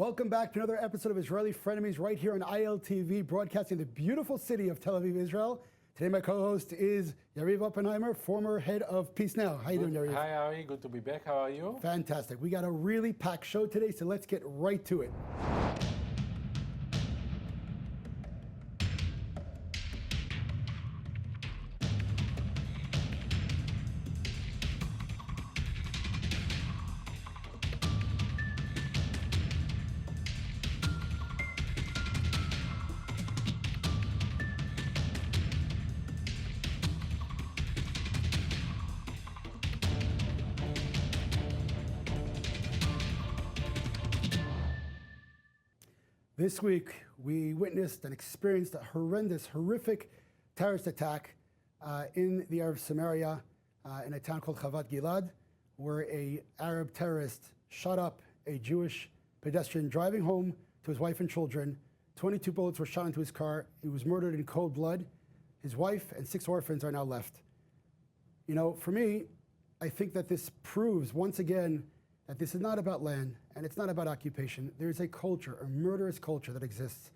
Welcome back to another episode of Israeli Frenemies right here on ILTV, broadcasting the beautiful city of Tel Aviv, Israel. Today my co-host is Yariv Oppenheimer, former head of Peace Now. How you doing, Yariv? Hi, Ari. Good to be back. How are you? Fantastic. We got a really packed show today, so let's get right to it. This week, we witnessed and experienced a horrendous, horrific terrorist attack in the Arab Samaria in a town called Chavat Gilad, where an Arab terrorist shot up a Jewish pedestrian driving home to his wife and children. 22 bullets were shot into his car. He was murdered in cold blood. His wife and 6 orphans are now left. You know, for me, I think that this proves once again that this is not about land and it's not about occupation. There is a culture, a murderous culture that exists.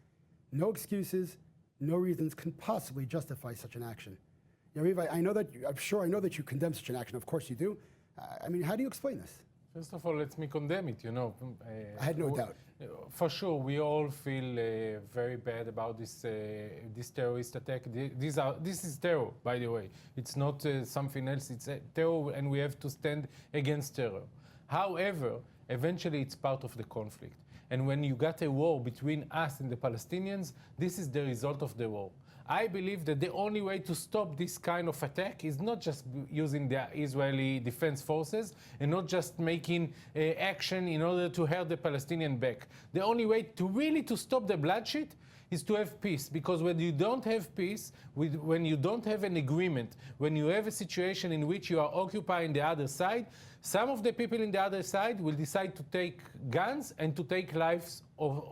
No excuses, no reasons can possibly justify such an action. Yariv, I know that I know that you condemn such an action. Of course you do. I mean, how do you explain this? First of all, let me condemn it, you know. I had no doubt. For sure, we all feel very bad about this terrorist attack. This is terror, by the way. It's not something else. It's terror, and we have to stand against terror. However, eventually it's part of the conflict. And when you got a war between us and the Palestinians, this is the result of the war. I believe that the only way to stop this kind of attack is not just using the Israeli defense forces and not just making action in order to hurt the Palestinian back. The only way to really stop the bloodshed is to have peace, because when you don't have peace, when you don't have an agreement, when you have a situation in which you are occupying the other side, some of the people in the other side will decide to take guns and to take lives of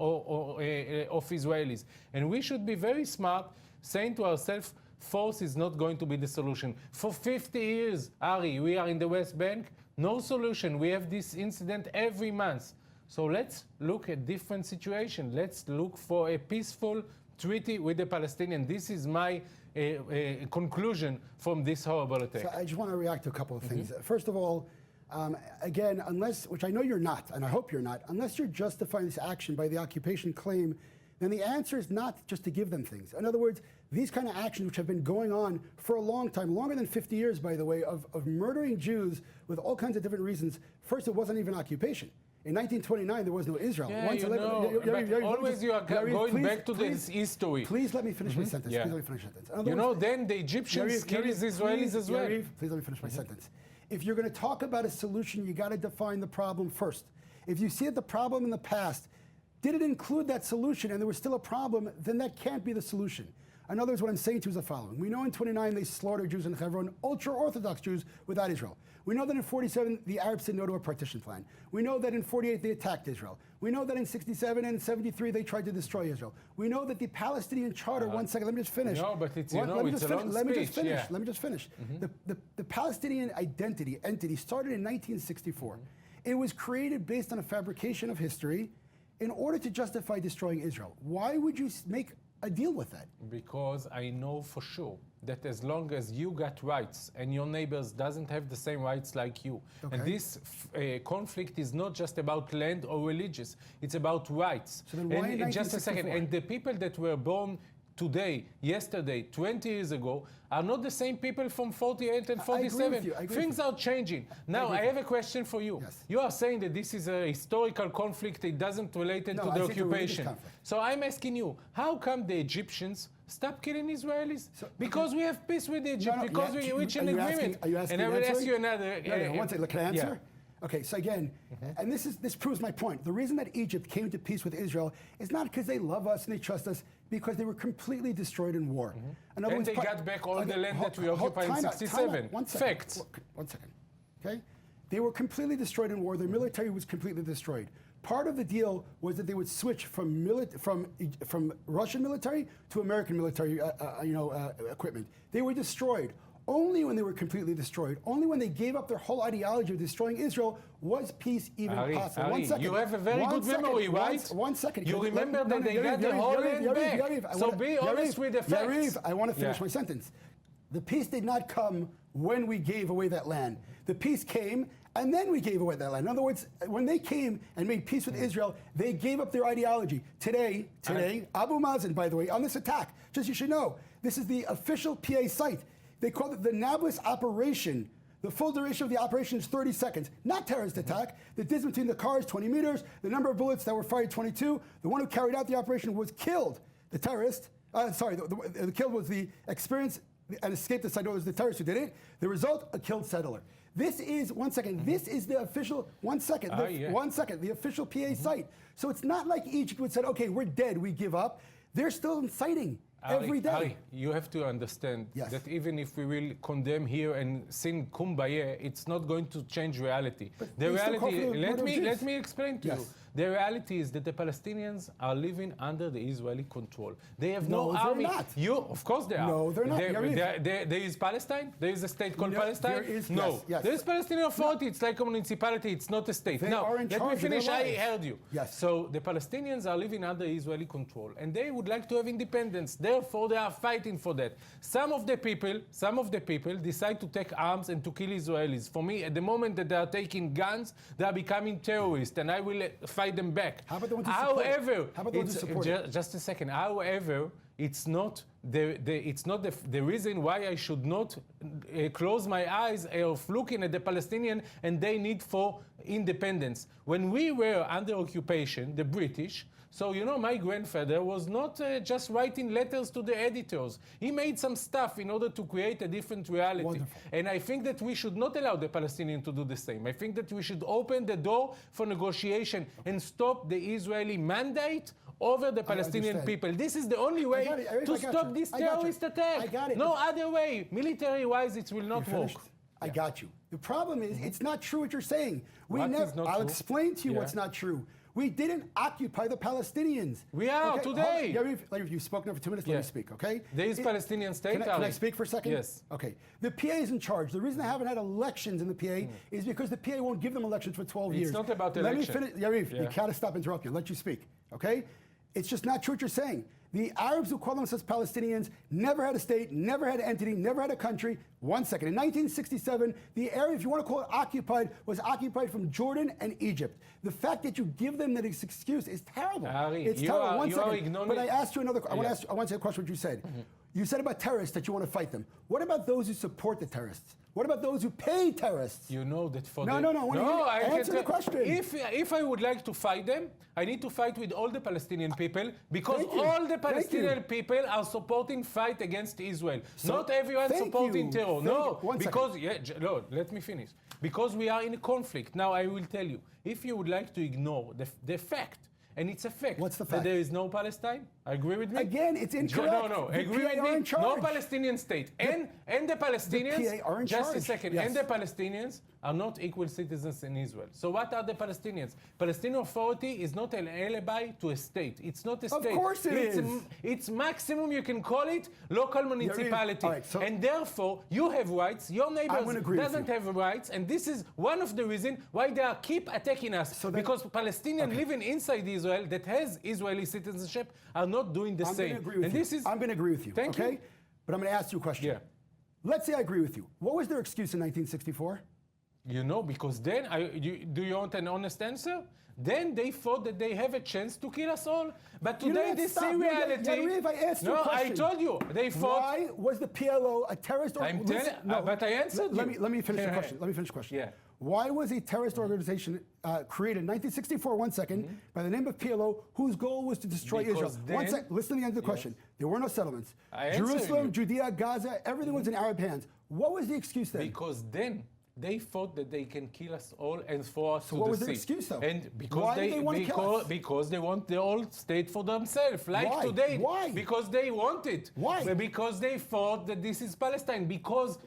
Israelis. And we should be very smart, saying to ourselves, force is not going to be the solution. For 50 years, Ari, we are in the West Bank, no solution. We have this incident every month. So let's look at different situation. Let's look for a peaceful treaty with the Palestinians. This is my conclusion from this horrible attack. So I just want to react to a couple of things. First of all, again, unless, which I know you're not, and I hope you're not, unless you're justifying this action by the occupation claim, then the answer is not just to give them things. In other words, these kind of actions which have been going on for a long time, longer than 50 years, by the way, of murdering Jews with all kinds of different reasons. First, it wasn't even occupation. In 1929, there was no Israel. Yeah, always you are going back to this history. Please let me finish my sentence. Please let me finish my sentence. You know, then the Egyptians killed Israelis as well. Please let me finish my sentence. If you're going to talk about a solution, you got to define the problem first. If you see that the problem in the past didn't include that solution and there was still a problem, then that can't be the solution. In other words, what I'm saying to you is the following. We know in 29 they slaughtered Jews in Hebron, ultra-Orthodox Jews without Israel. We know that in 47 the Arabs said no to a partition plan. We know that in 48 they attacked Israel. We know that in 67 and 73 they tried to destroy Israel. We know that the Palestinian Charter, one second, let me just finish. No, but it's, let me just finish. The Palestinian entity started in 1964. It was created based on a fabrication of history in order to justify destroying Israel. Why would you make a deal with that? Because I know for sure that as long as you got rights and your neighbors doesn't have the same rights like you, and this conflict is not just about land or religious, it's about rights. So then why in just a second, and the people that were born today, yesterday, 20 years ago, are not the same people from 48 and 47. Things are changing. Now, I have a question for you. Yes. You are saying that this is a historical conflict, it doesn't relate to the occupation. So I'm asking you, how come the Egyptians stop killing Israelis? Because we have peace with Egypt, because we reach an agreement. And I will ask you another... one second, can I answer? Yeah. Okay, so again, and this proves my point. The reason that Egypt came to peace with Israel is not because they love us and they trust us, because they were completely destroyed in war. And they got back all the land that we occupied in 67. Facts. One second, okay? They were completely destroyed in war. Their military was completely destroyed. Part of the deal was that they would switch from Russian military to American military equipment. They were destroyed. only when they were completely destroyed, only when they gave up their whole ideology of destroying Israel, was peace even possible. Ari, 1 second. you have a very good memory, right? 1 second. You remember that they got the whole land back. So be honest with the facts. Yariv, I want to finish my sentence. The peace did not come when we gave away that land. The peace came, and then we gave away that land. In other words, when they came and made peace with Israel, they gave up their ideology. Today, Abu Mazen, by the way, on this attack, just you should know, this is the official PA site. They call it the Nablus operation. The full duration of the operation is 30 seconds. Not terrorist attack. The distance between the cars, 20 meters. The number of bullets that were fired, 22. The one who carried out the operation was killed. The terrorist, the killed was the experience and escaped the site. It was the terrorist who did it. The result, a killed settler. This is, 1 second, this is the official, 1 second, 1 second, the official PA site. So it's not like Egypt would say, okay, we're dead, we give up. They're still inciting. Every day. Ari, you have to understand that even if we will condemn here and sing Kumbaya, it's not going to change reality. But the reality, let me explain to you. The reality is that the Palestinians are living under the Israeli control. They have no army. They're not. Of course they are. No, they're not. There is Palestine. There is a state called Palestine. There is, there is Palestinian Authority. It's like a municipality. It's not a state. They now, are in let me finish. I heard you. Yes. So the Palestinians are living under Israeli control, and they would like to have independence. Therefore, they are fighting for that. Some of the people decide to take arms and to kill Israelis. For me, at the moment that they are taking guns, they are becoming terrorists, and I will fight them back. How about the ones who support it? How about the ones who support it? Just a second. However, it's not the reason why I should not close my eyes of looking at the Palestinian and their need for independence. When we were under occupation, the British, so, you know, my grandfather was not just writing letters to the editors. He made some stuff in order to create a different reality. Wonderful. And I think that we should not allow the Palestinians to do the same. I think that we should open the door for negotiation and stop the Israeli mandate over the Palestinian people. This is the only way to stop this terrorist attack. I got it. No other way. Military-wise, it will not work. I got you. The problem is, it's not true what you're saying. I'll explain to you what's not true. We didn't occupy the Palestinians. We are today. Yariv, you've spoken for 2 minutes. Let me speak, okay? There is Palestinian state. Can I speak for a second? Yes. Okay. The PA is in charge. The reason they haven't had elections in the PA is because the PA won't give them elections for 12 years. It's not about Let election. me finish. Yariv, you gotta stop interrupting. I'll let you speak, okay? It's just not true what you're saying. The Arabs who call themselves Palestinians never had a state, never had an entity, never had a country. 1 second. In 1967, the area, if you want to call it occupied, was occupied from Jordan and Egypt. The fact that you give them that excuse is terrible. Ari, it's terrible. 1 second. Ignoring... But I asked you another. I want to answer a question. What you said. You said about terrorists that you want to fight them. What about those who support the terrorists? What about those who pay terrorists? You know that for No, I answer the question. If I would like to fight them, I need to fight with all the Palestinian people because all the Palestinian people are supporting fight against Israel. So, not everyone supporting terror. No, because let me finish. Because we are in a conflict. Now I will tell you. If you would like to ignore the fact. And it's a fact. What's the that fact? there is no Palestine. Agree with me? Again, it's incorrect. No. The Agree PA with me? No Palestinian state. And the Palestinians. The PA are in just charge. a second. Yes. And the Palestinians are not equal citizens in Israel. So what are the Palestinians? Palestinian Authority is not an alibi to a state. It's not a state. Of course it is. It's maximum, you can call it local municipality. Right, so and therefore, you have rights. Your neighbor doesn't have rights. And this is one of the reasons why they keep attacking us. Because Palestinians living inside Israel that has Israeli citizenship are not doing the same. I'm going to agree with you. Thank you. But I'm going to ask you a question. Yeah. Let's say I agree with you. What was their excuse in 1964? You know, because then, do you want an honest answer? Then they thought that they have a chance to kill us all. But today they see reality. Yariv, I asked you a question. I told you. They thought. Why was the PLO a terrorist organization? But I answered you. Let me finish the question. Let me finish the question. Yeah. Why was a terrorist organization created in 1964, 1 second, by the name of PLO, whose goal was to destroy Israel? Listen to the end of the question. There were no settlements. Jerusalem, Judea, Gaza, everything was in Arab hands. What was the excuse then? Because then they thought that they can kill us all and throw us to what the was sea. their excuse, though? And because Why did they want to kill us? because they want the whole state for themselves, like Why? today. Why? Because they want it. Why? Because they thought that this is Palestine.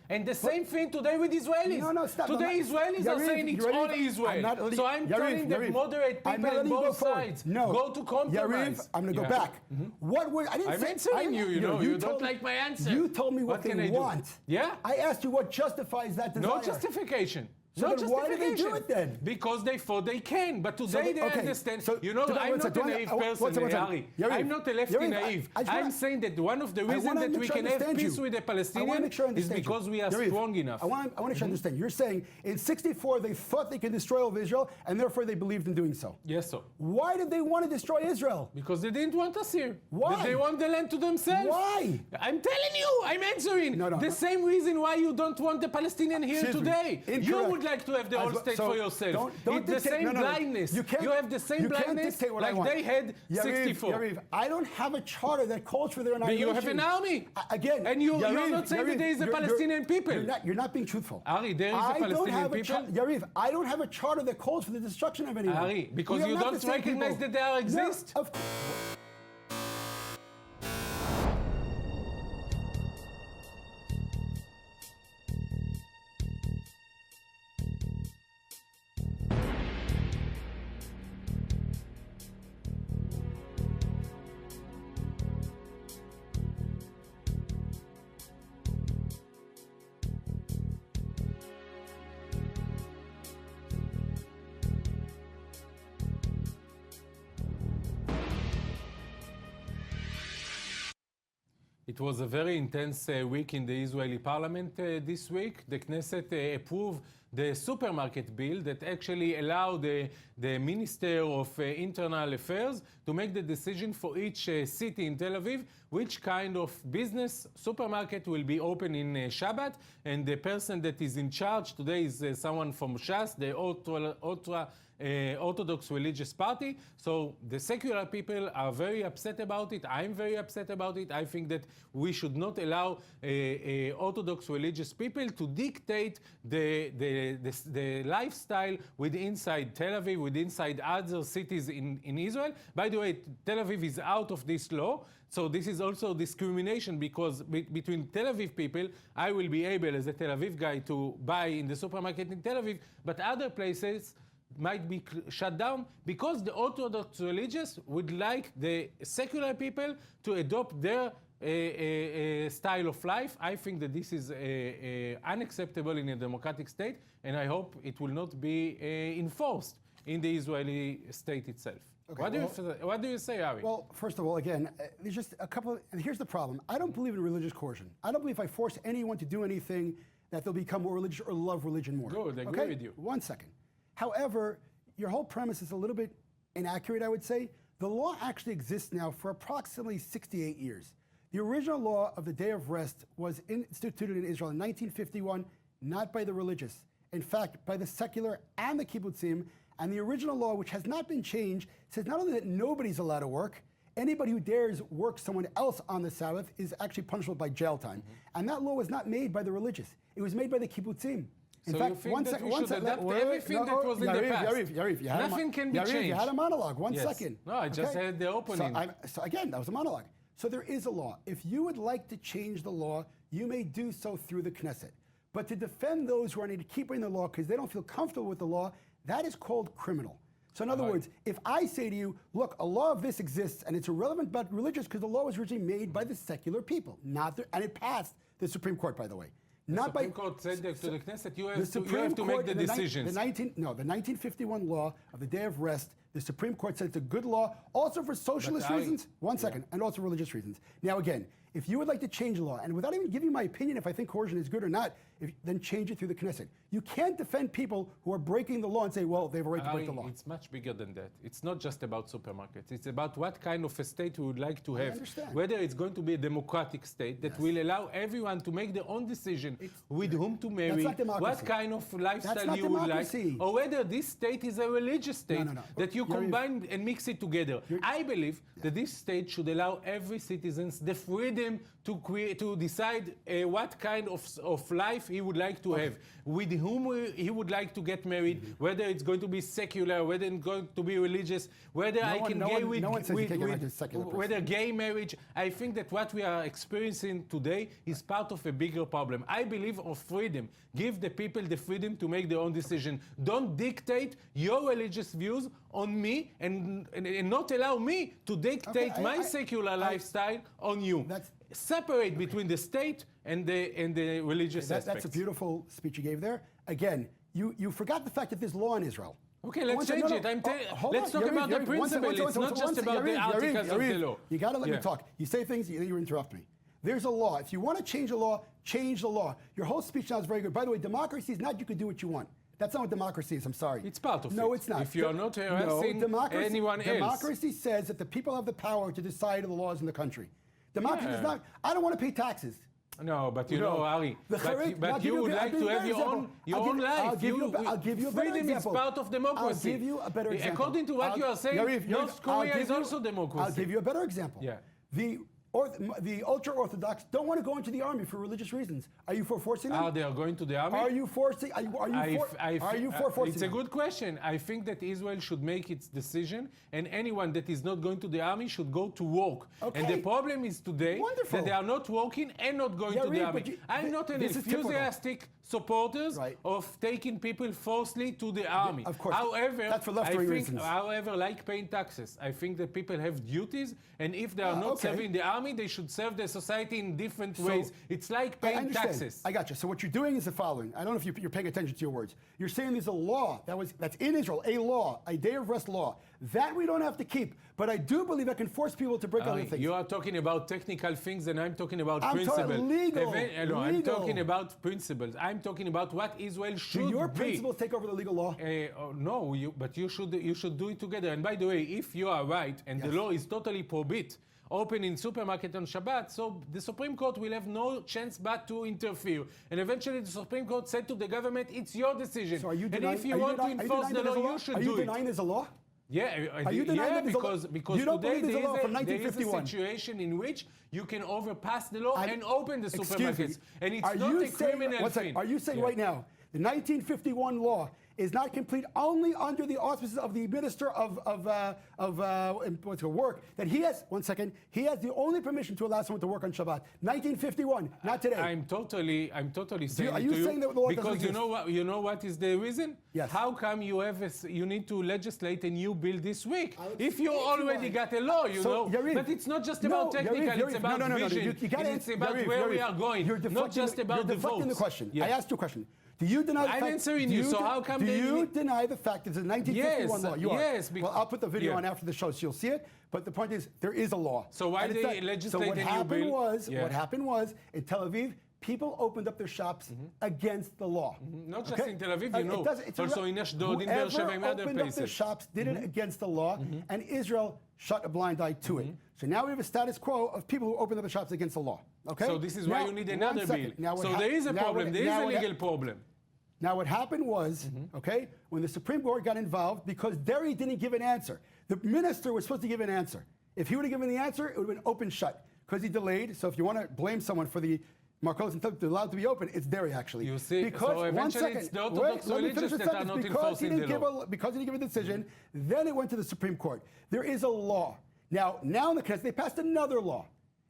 And the same thing today with Israelis. No, stop. Today Israelis are Yariv, saying it's Yariv, only Israel. So I'm telling the moderate I'm not people on letting you go both forward. sides, No. go to compromise. Yariv, I'm going to go back. What were I didn't I'm say answering you. You don't like my answer. You told me what can they I do? want. Yeah? I asked you what justifies that desire. No justification. So no then why did they justification. do it then? Because they thought they can. But today they understand. So, I'm not a naive person, Harry. I'm not a lefty naive. I'm saying that one of the reasons that we can have peace with the Palestinians is because we are strong enough. I want to understand. You're saying in 64 they thought they could destroy all of Israel and therefore they believed in doing so. Yes, sir. Why did they want to destroy Israel? Because they didn't want us here. Why? They want the land to themselves. Why? I'm telling you. I'm answering. The same reason why you don't want the Palestinian here today. You would like to have the whole state for yourself. Don't it's the same blindness. You have the same blindness like they had 64. Yariv, I don't have a charter that calls for their annihilation. But you have an army. Again, and you're not saying that there is a Palestinian people. You're not being truthful. Ari, there is a Palestinian people. Yariv, I don't have a charter that calls for the destruction of anyone. Ari, because you don't recognize that they exist. No, It was a very intense week in the Israeli parliament this week. The Knesset approved the supermarket bill that actually allowed the Minister of Internal Affairs to make the decision for each city in Tel Aviv which kind of business supermarket will be open in Shabbat. And the person that is in charge today is someone from Shas, the Orthodox religious party. So the secular people are very upset about it. I'm very upset about it. I think that we should not allow Orthodox religious people to dictate the lifestyle with inside Tel Aviv, with inside other cities in Israel. By the way, Tel Aviv is out of this law. So this is also discrimination because between Tel Aviv people, I will be able as a Tel Aviv guy to buy in the supermarket in Tel Aviv, but other places might be shut down because the Orthodox religious would like the secular people to adopt their style of life. I think that this is unacceptable in a democratic state, and I hope it will not be enforced in the Israeli state itself. Okay, what do you say, Ari? Well, first of all, again, there's just a couple and here's the problem. I don't believe in religious coercion. I don't believe if I force anyone to do anything that they'll become more religious or love religion more. Good, I agree with you. 1 second. However, your whole premise is a little bit inaccurate, I would say. The law actually exists now for approximately 68 years. The original law of the Day of Rest was instituted in Israel in 1951, not by the religious. In fact, by the secular and the kibbutzim. And the original law, which has not been changed, says not only that nobody's allowed to work, anybody who dares work someone else on the Sabbath is actually punishable by jail time. And that law was not made by the religious. It was made by the kibbutzim. In so fact, you think that we should adapt everything that was in the past? Nothing can be changed. You had a monologue. One second. No, I just had the opening. So again, that was a monologue. So there is a law. If you would like to change the law, you may do so through the Knesset. But to defend those who are need to keep in the law because they don't feel comfortable with the law, that is called criminal. So in other words, if I say to you, look, a law of this exists and it's irrelevant but religious because the law was originally made by the secular people, and it passed the Supreme Court, by the way. The Supreme Court said to the Knesset, you have to make the decisions. The 1951 law of the Day of Rest, the Supreme Court said it's a good law, also for socialist reasons, and also religious reasons. Now again, if you would like to change the law, and without even giving my opinion if I think coercion is good or not, then change it through the Knesset. You can't defend people who are breaking the law and say, well, they have a right to break the law. It's much bigger than that. It's not just about supermarkets. It's about what kind of a state we would like to have. I understand. Whether it's going to be a democratic state that will allow everyone to make their own decision with whom to marry, what kind of lifestyle you would like, or whether this state is a religious state that you combine and mix it together. I believe that this state should allow every citizen the freedom freedom to decide what kind of life he would like to have, with whom he would like to get married, whether it's going to be secular, whether it's going to be religious, whether whether gay marriage. I think that what we are experiencing today is part of a bigger problem. I believe of freedom. Give the people the freedom to make their own decision. Don't dictate your religious views on me and not allow me to dictate my secular lifestyle on you. Separate between the state and the religious aspects. That's a beautiful speech you gave there. Again, you forgot the fact that there's law in Israel. Okay, let's change it. Let's talk about the principle. It's not just about the articles of the law. You got to let me talk. You say things, you interrupt me. There's a law. If you want to change the law, change the law. Your whole speech sounds very good. By the way, democracy is not you can do what you want. That's not what democracy is. I'm sorry. It's part of it. No, it's not. If you are not harassing anyone else. Democracy says that the people have the power to decide the laws in the country. Democracy does not. I don't want to pay taxes. No, but you know, Ari, but you would like to have your own life. I'll give you a better example. Freedom is part of democracy. I'll give you a better example. According to what you are saying, North Korea is also democracy. I'll give you a better example. Yeah. The ultra-Orthodox don't want to go into the army for religious reasons. Are you for forcing them? They are going to the army? Are you forcing? Are you for forcing? It's a good question. I think that Israel should make its decision, and anyone that is not going to the army should go to work. Okay. And the problem is today that they are not working and not going to the army. I'm not an enthusiastic supporters of taking people forcibly to the army. Of course. However, that's for left-wing reasons. However, like paying taxes, I think that people have duties, and if they are not serving the army, they should serve the society in different ways. It's like paying taxes. I got you. So what you're doing is the following. I don't know if you're paying attention to your words. You're saying there's a law that's in Israel, a law, a day of rest law. That we don't have to keep. But I do believe I can force people to break other things. You are talking about technical things, and I'm talking about principles. I'm legal. I'm talking about principles. I'm talking about what Israel should be. Do your principles take over the legal law? No, but you should do it together. And by the way, if you are right, and the law is totally prohibit opening supermarket on Shabbat, so the Supreme Court will have no chance but to interfere. And eventually the Supreme Court said to the government, it's your decision. So are you denying, and if you want to enforce the law, you should do it. Are you denying there's a law? Yeah, because today there is a situation in which you can overpass the law and open the supermarkets. And it's not a criminal thing. Are you saying right now the 1951 law is not complete only under the auspices of the Minister of Work, that he has, he has the only permission to allow someone to work on Shabbat. 1951, not today. I'm totally saying Are you saying that the law because you know what is the reason? Yes. How come you need to legislate a new bill this week? If you already got a law, but it's not just about technical, it's about vision. It's about where we are going, not just about the votes. You're deflecting the question. I asked you a question. Do you deny the fact? I'm answering you, so how come do you deny the fact that there's a 1951 law? You yes. Well, I'll put the video on after the show so you'll see it. But the point is, there is a law. So why they legislate a new bill? What happened was, in Tel Aviv, people opened up their shops against the law. Not just in Tel Aviv, also in Ashdod, in Beer Sheva, and other places. Opened up their shops, did it against the law, and Israel shut a blind eye to it. So now we have a status quo of people who opened up the shops against the law. Okay. So this is why you need another bill. So there is a problem. There is a legal problem. Now what happened was, when the Supreme Court got involved, because Derry didn't give an answer, the minister was supposed to give an answer. If he would have given the answer, it would have been open shut. Because he delayed, so if you want to blame someone for the Marcos and allowed to be open, it's Derry actually. You see, so eventually it's the Orthodox religious that are not enforcing the law. Because he didn't give a decision, then it went to the Supreme Court. There is a law. Now in the Knesset, they passed another law.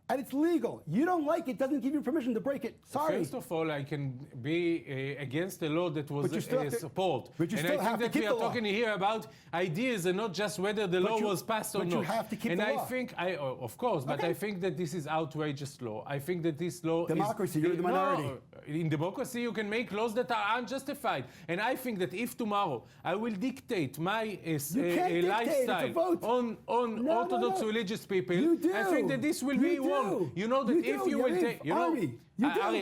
And it's legal. You don't like it, doesn't give you permission to break it. Sorry. First of all, I can be against a law that was support. But you and still I have think to that keep we are talking here about ideas and not just whether the law was passed or not. But you have to keep the law. And I think, of course, but I think that this is outrageous law. I think that this law democracy, you're the minority. In democracy, you can make laws that are unjustified. And I think that if tomorrow I will dictate my lifestyle on Orthodox religious people, I think that this will be wrong. You know that if you will take, Ari,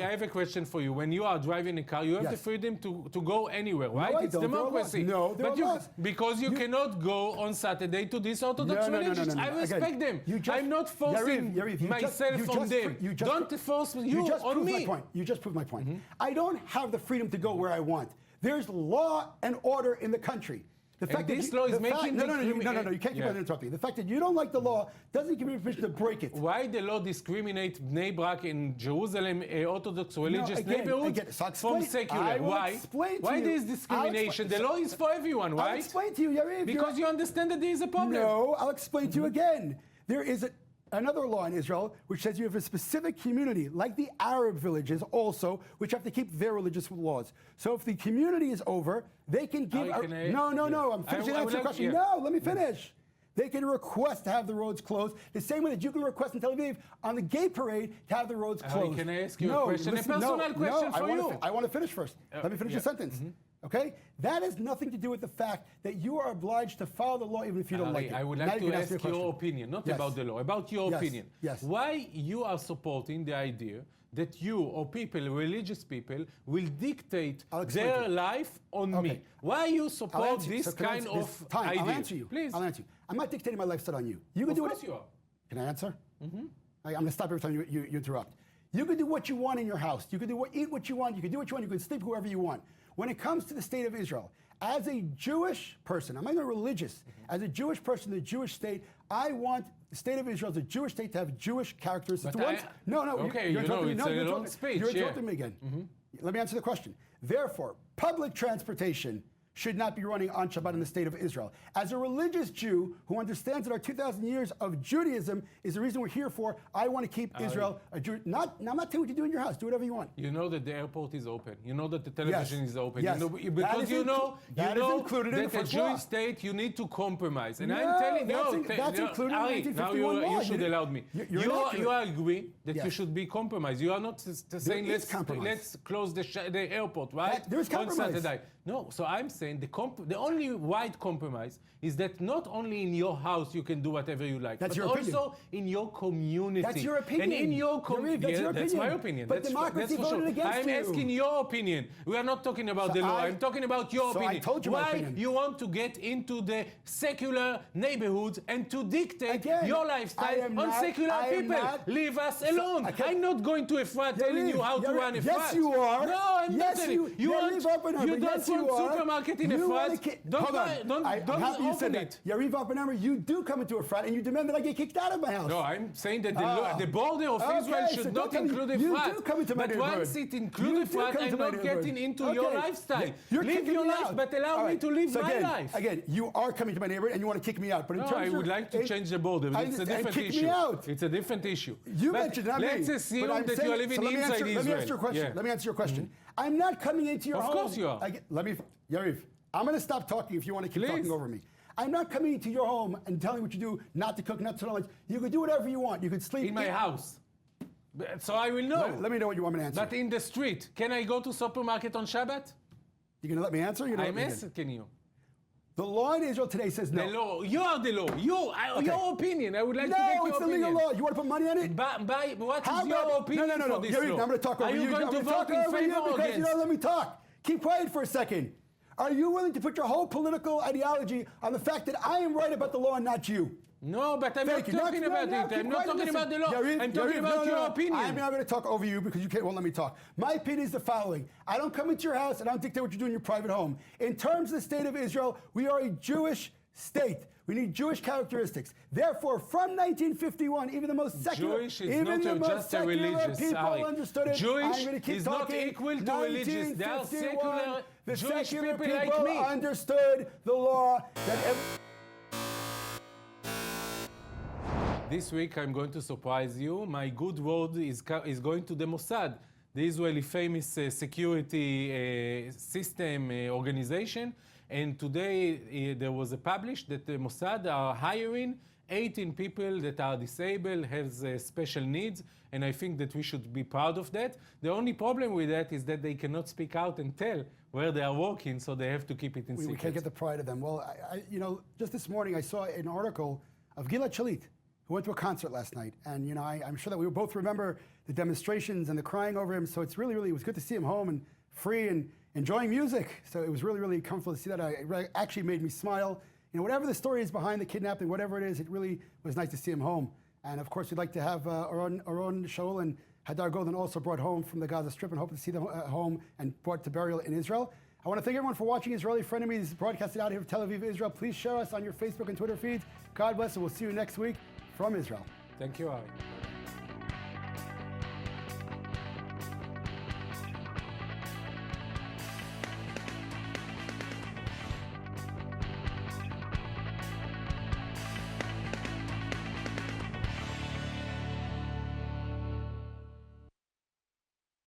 I have a question for you. When you are driving a car, you have the freedom to go anywhere, right? It's democracy. No, but because you cannot go on Saturday to this Orthodox religion. I respect them. I'm not forcing myself on them. Don't force you on me. You just proved my point. I don't have the freedom to go where I want. There's law and order in the country. The fact this that law is making no, you can't keep on interrupting. The fact that you don't like the law doesn't give you permission to break it. Why the law discriminates Bnei Brak in Jerusalem Orthodox religious again, neighborhoods so from secular? I will Why? explain to Why you. there is discrimination? The law is for everyone, I'll right? explain to you, Yariv. Because you understand that there is a problem. No, I'll explain to you again. There is another law in Israel which says you have a specific community, like the Arab villages also, which have to keep their religious laws. So if the community is over, they can give... No, I'm finishing answering your question. No, let me finish. They can request to have the roads closed the same way that you can request in Tel Aviv on the gay parade to have the roads closed. Can I ask you a question? A personal question for you. I want to finish first. Let me finish the sentence. Okay? That has nothing to do with the fact that you are obliged to follow the law even if you don't like it. I would like to ask your opinion, not about the law, about your opinion. Yes. Why you are supporting the idea that you or people, religious people, will dictate their life on me? Why you support this kind of idea? I'll answer you. Please. I'll answer you. I'm not dictating my lifestyle on you. You can do it. You are. Can I answer? I'm going to stop every time you interrupt. You can do what you want in your house. You can eat what you want. You can do what you want. You can sleep whoever you want. When it comes to the state of Israel, as a Jewish person, I'm not even religious, as a Jewish person, the Jewish state, I want the state of Israel as a Jewish state to have Jewish characteristics. Okay, you're interrupting it's a long speech. You're interrupting me again. Let me answer the question. Therefore, public transportation should not be running on Shabbat in the state of Israel. As a religious Jew who understands that our 2,000 years of Judaism is the reason we're here for, I want to keep Israel a Jew. I'm not telling you what you do in your house. Do whatever you want. You know that the airport is open. You know that the television is open. Yes. Because you know that a Jewish state, you need to compromise. And I'm telling you, that's included Ari, in the 1951 now law. you should allow me. You agree that you should be compromised. You are not saying let's close the airport, right? There's compromise. On Saturday. No, so I'm saying the only right compromise is that not only in your house you can do whatever you like, but also in your community. That's your opinion. And in your community, that's my opinion. But democracy voted against I'm asking your opinion. We are not talking about the law. I'm talking about your opinion. I told you my opinion. Why you want to get into the secular neighborhoods and to dictate your lifestyle on secular people? Leave us alone. I'm not going to Efrat telling you how to run Efrat. Yes, you are. No, I'm not telling you. You don't want supermarket in Efrat. Don't open it. Yariv Oppenheimer, you do come into a frat and you demand that I get kicked out of my house. No, I'm saying that the border of Israel should not include a frat. You do come into my but neighborhood. Once it includes a frat, I'm not getting into your lifestyle. Live your life, but allow me to live my life. Again, you are coming to my neighborhood and you want to kick me out. But in terms I would like to change the border. But it's a different issue. It's a different issue. You mentioned not me. Let's assume that you are living inside Israel. Let me answer your question. I'm not coming into your home. Of course you are. Yariv, I'm going to stop talking if you want to keep talking over me. I'm not coming into your home and telling you what you do, not to cook, not to lunch. You can do whatever you want. You can sleep in my house. So I will know. Let me know what you want me to answer. But in the street, can I go to supermarket on Shabbat? You going to let me answer? I'm asking you. The law in Israel today says no. The law. You are the law. Your opinion. I would like to get your opinion. No, it's the legal law. You want to put money on it? What is your opinion for this law? I'm going to talk over you. Are you going to vote in favor or against? You don't let me talk. Keep quiet for a second. Are you willing to put your whole political ideology on the fact that I am right about the law and not you? No, but I'm not talking about it. I'm not talking about the law. I'm talking about your opinion. I'm not going to talk over you because you won't let me talk. My opinion is the following. I don't come into your house and I don't dictate what you do in your private home. In terms of the state of Israel, we are a Jewish state. We need Jewish characteristics. Therefore, from 1951, even the most secular, Jewish is not just a religious people understood it. Jewish is not equal to religious. They are secular. The Jewish secular people like me understood the law that. This week I'm going to surprise you. My good word is going to the Mossad, the Israeli famous security system organization. And today there was published that the Mossad are hiring 18 people that are disabled, has special needs, and I think that we should be proud of that. The only problem with that is that they cannot speak out and tell where they are working, so they have to keep it in secret. We can't get the pride of them. Well, just this morning I saw an article of Gilad Shalit, who went to a concert last night. And, I'm sure that we both remember the demonstrations and the crying over him. So it was good to see him home and free and enjoying music. So it was really, really comfortable to see that. It actually made me smile. Whatever the story is behind the kidnapping, whatever it is, it really was nice to see him home. And of course, we'd like to have Oron Shaul and Hadar Golden also brought home from the Gaza Strip and hope to see them home and brought to burial in Israel. I want to thank everyone for watching Israeli Frenemies broadcasted out here from Tel Aviv, Israel. Please share us on your Facebook and Twitter feeds. God bless, and we'll see you next week from Israel. Thank you, Ari.